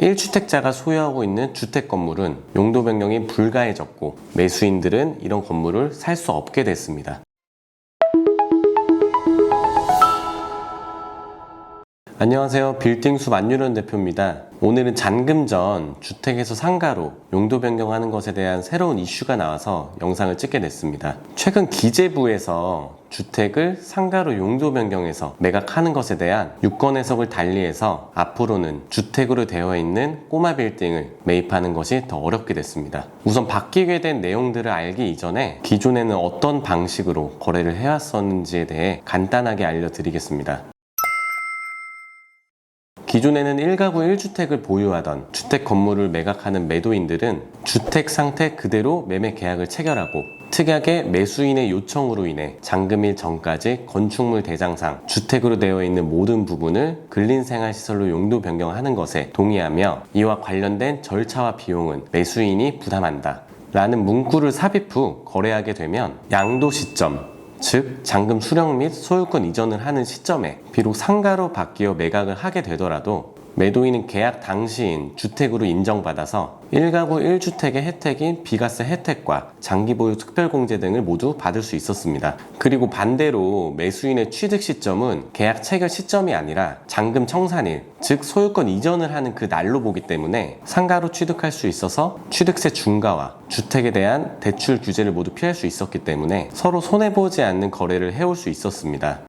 1주택자가 소유하고 있는 주택 건물은 용도 변경이 불가해졌고 매수인들은 이런 건물을 살 수 없게 됐습니다. 안녕하세요. 빌딩숲 안유련 대표입니다. 오늘은 잔금 전 주택에서 상가로 용도 변경하는 것에 대한 새로운 이슈가 나와서 영상을 찍게 됐습니다. 최근 기재부에서 주택을 상가로 용도 변경해서 매각하는 것에 대한 유권 해석을 달리해서 앞으로는 주택으로 되어 있는 꼬마 빌딩을 매입하는 것이 더 어렵게 됐습니다. 우선 바뀌게 된 내용들을 알기 이전에 기존에는 어떤 방식으로 거래를 해왔었는지에 대해 간단하게 알려드리겠습니다. 기존에는 1가구 1주택을 보유하던 주택 건물을 매각하는 매도인들은 주택 상태 그대로 매매 계약을 체결하고 특약의 매수인의 요청으로 인해 잔금일 전까지 건축물 대장상 주택으로 되어 있는 모든 부분을 근린생활시설로 용도 변경하는 것에 동의하며 이와 관련된 절차와 비용은 매수인이 부담한다 라는 문구를 삽입 후 거래하게 되면 양도 시점, 즉 잔금 수령 및 소유권 이전을 하는 시점에 비록 상가로 바뀌어 매각을 하게 되더라도 매도인은 계약 당시인 주택으로 인정받아서 1가구 1주택의 혜택인 비과세 혜택과 장기보유 특별공제 등을 모두 받을 수 있었습니다. 그리고 반대로 매수인의 취득 시점은 계약 체결 시점이 아니라 잔금 청산일, 즉 소유권 이전을 하는 그 날로 보기 때문에 상가로 취득할 수 있어서 취득세 중과와 주택에 대한 대출 규제를 모두 피할 수 있었기 때문에 서로 손해보지 않는 거래를 해올 수 있었습니다.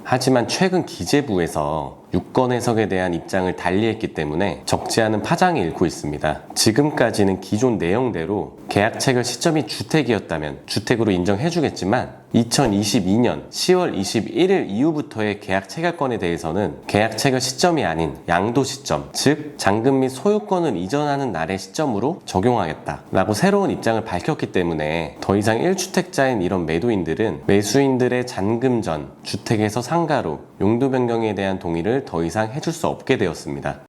하지만 최근 기재부에서 유권 해석에 대한 입장을 달리했기 때문에 적지 않은 파장이 일고 있습니다. 지금까지는 기존 내용대로 계약 체결 시점이 주택이었다면 주택으로 인정해주겠지만 2022년 10월 21일 이후부터의 계약 체결권에 대해서는 계약 체결 시점이 아닌 양도 시점, 즉 잔금 및 소유권을 이전하는 날의 시점으로 적용하겠다라고 새로운 입장을 밝혔기 때문에 더 이상 1주택자인 이런 매도인들은 매수인들의 잔금 전 주택에서 상가로 용도 변경에 대한 동의를 더 이상 해줄 수 없게 되었습니다.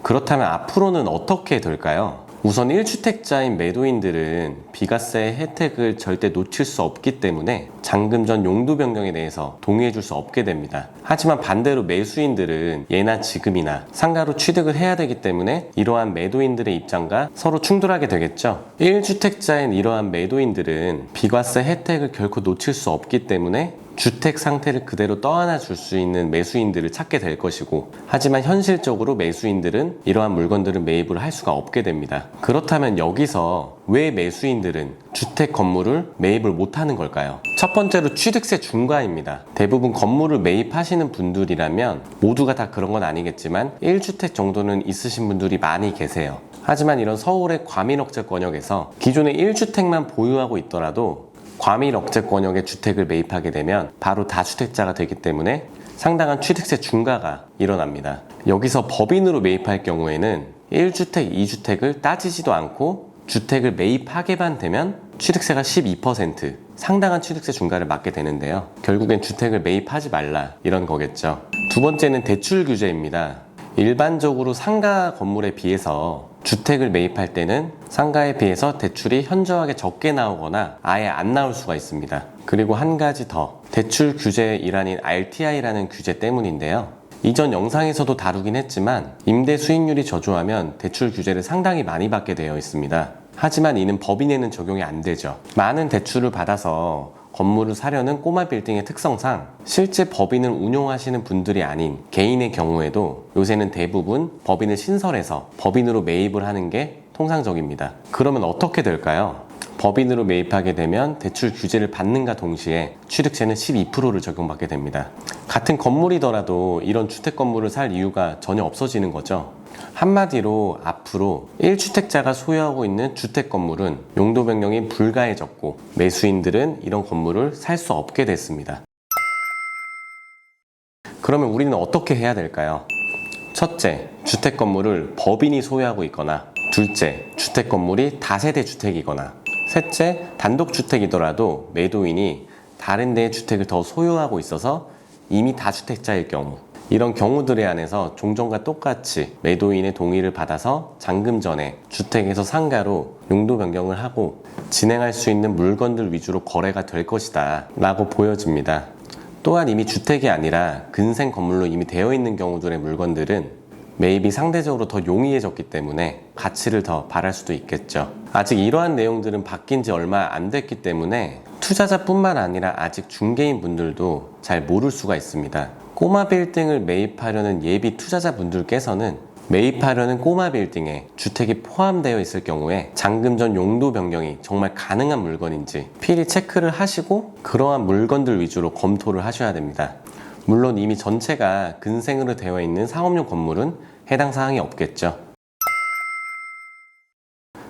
그렇다면 앞으로는 어떻게 될까요? 우선 1주택자인 매도인들은 비과세의 혜택을 절대 놓칠 수 없기 때문에 잔금 전 용도 변경에 대해서 동의해줄 수 없게 됩니다. 하지만 반대로 매수인들은 예나 지금이나 상가로 취득을 해야 되기 때문에 이러한 매도인들의 입장과 서로 충돌하게 되겠죠. 1주택자인 이러한 매도인들은 비과세 혜택을 결코 놓칠 수 없기 때문에 주택 상태를 그대로 떠안아 줄 수 있는 매수인들을 찾게 될 것이고, 하지만 현실적으로 매수인들은 이러한 물건들을 매입을 할 수가 없게 됩니다. 그렇다면 여기서 왜 매수인들은 주택 건물을 매입을 못하는 걸까요? 첫 번째로 취득세 중과입니다. 대부분 건물을 매입하시는 분들이라면 모두가 다 그런 건 아니겠지만 1주택 정도는 있으신 분들이 많이 계세요. 하지만 이런 서울의 과밀억제권역에서 기존에 1주택만 보유하고 있더라도 과밀억제권역의 주택을 매입하게 되면 바로 다주택자가 되기 때문에 상당한 취득세 중과가 일어납니다. 여기서 법인으로 매입할 경우에는 1주택, 2주택을 따지지도 않고 주택을 매입하게만 되면 취득세가 12%, 상당한 취득세 중과를 맞게 되는데요. 결국엔 주택을 매입하지 말라 이런 거겠죠. 두 번째는 대출 규제입니다. 일반적으로 상가 건물에 비해서 주택을 매입할 때는 상가에 비해서 대출이 현저하게 적게 나오거나 아예 안 나올 수가 있습니다. 그리고 한 가지 더, 대출 규제의 일환인 RTI라는 규제 때문인데요. 이전 영상에서도 다루긴 했지만 임대 수익률이 저조하면 대출 규제를 상당히 많이 받게 되어 있습니다. 하지만 이는 법인에는 적용이 안 되죠. 많은 대출을 받아서 건물을 사려는 꼬마 빌딩의 특성상 실제 법인을 운용하시는 분들이 아닌 개인의 경우에도 요새는 대부분 법인을 신설해서 법인으로 매입을 하는 게 통상적입니다. 그러면 어떻게 될까요? 법인으로 매입하게 되면 대출 규제를 받는가 동시에 취득세는 12%를 적용받게 됩니다. 같은 건물이더라도 이런 주택 건물을 살 이유가 전혀 없어지는 거죠. 한마디로 앞으로 1주택자가 소유하고 있는 주택 건물은 용도 변경이 불가해졌고 매수인들은 이런 건물을 살 수 없게 됐습니다. 그러면 우리는 어떻게 해야 될까요? 첫째, 주택 건물을 법인이 소유하고 있거나, 둘째, 주택 건물이 다세대 주택이거나, 셋째, 단독주택이더라도 매도인이 다른 데의 주택을 더 소유하고 있어서 이미 다주택자일 경우, 이런 경우들에 한해서 종전과 똑같이 매도인의 동의를 받아서 잔금 전에 주택에서 상가로 용도 변경을 하고 진행할 수 있는 물건들 위주로 거래가 될 것이다 라고 보여집니다. 또한 이미 주택이 아니라 근생 건물로 이미 되어 있는 경우들의 물건들은 매입이 상대적으로 더 용이해졌기 때문에 가치를 더 바랄 수도 있겠죠. 아직 이러한 내용들은 바뀐 지 얼마 안 됐기 때문에 투자자뿐만 아니라 아직 중개인 분들도 잘 모를 수가 있습니다. 꼬마 빌딩을 매입하려는 예비 투자자분들께서는 매입하려는 꼬마 빌딩에 주택이 포함되어 있을 경우에 잔금 전 용도 변경이 정말 가능한 물건인지 필히 체크를 하시고 그러한 물건들 위주로 검토를 하셔야 됩니다. 물론 이미 전체가 근생으로 되어 있는 상업용 건물은 해당 사항이 없겠죠.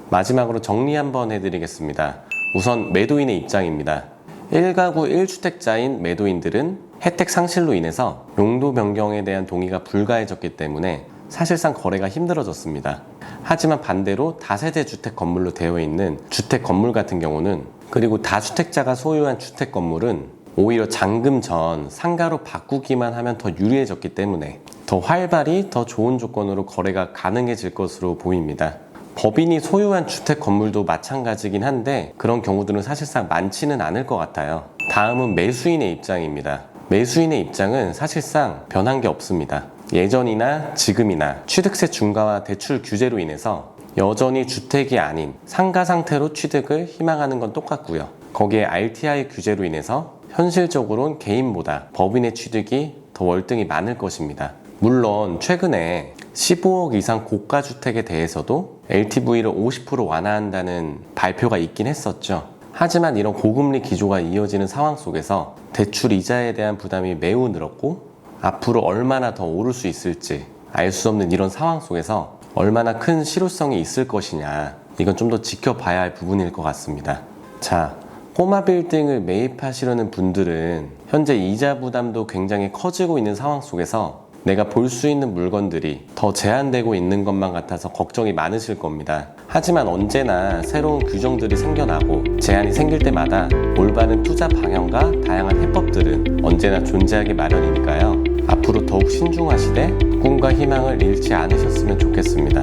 마지막으로 정리 한번 해드리겠습니다. 우선 매도인의 입장입니다. 1가구 1주택자인 매도인들은 혜택 상실로 인해서 용도 변경에 대한 동의가 불가해졌기 때문에 사실상 거래가 힘들어졌습니다. 하지만 반대로 다세대 주택 건물로 되어 있는 주택 건물 같은 경우는, 그리고 다주택자가 소유한 주택 건물은 오히려 잔금 전 상가로 바꾸기만 하면 더 유리해졌기 때문에 더 활발히 더 좋은 조건으로 거래가 가능해질 것으로 보입니다. 법인이 소유한 주택 건물도 마찬가지긴 한데 그런 경우들은 사실상 많지는 않을 것 같아요. 다음은 매수인의 입장입니다. 매수인의 입장은 사실상 변한 게 없습니다. 예전이나 지금이나 취득세 중과와 대출 규제로 인해서 여전히 주택이 아닌 상가 상태로 취득을 희망하는 건 똑같고요. 거기에 RTI 규제로 인해서 현실적으로는 개인보다 법인의 취득이 더 월등히 많을 것입니다. 물론 최근에 15억 이상 고가주택에 대해서도 LTV를 50% 완화한다는 발표가 있긴 했었죠. 하지만 이런 고금리 기조가 이어지는 상황 속에서 대출 이자에 대한 부담이 매우 늘었고 앞으로 얼마나 더 오를 수 있을지 알 수 없는 이런 상황 속에서 얼마나 큰 실효성이 있을 것이냐, 이건 좀 더 지켜봐야 할 부분일 것 같습니다. 자, 꼬마 빌딩을 매입하시려는 분들은 현재 이자 부담도 굉장히 커지고 있는 상황 속에서 내가 볼 수 있는 물건들이 더 제한되고 있는 것만 같아서 걱정이 많으실 겁니다. 하지만 언제나 새로운 규정들이 생겨나고 제한이 생길 때마다 올바른 투자 방향과 다양한 해법들은 언제나 존재하기 마련이니까요. 앞으로 더욱 신중하시되 꿈과 희망을 잃지 않으셨으면 좋겠습니다.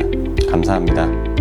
감사합니다.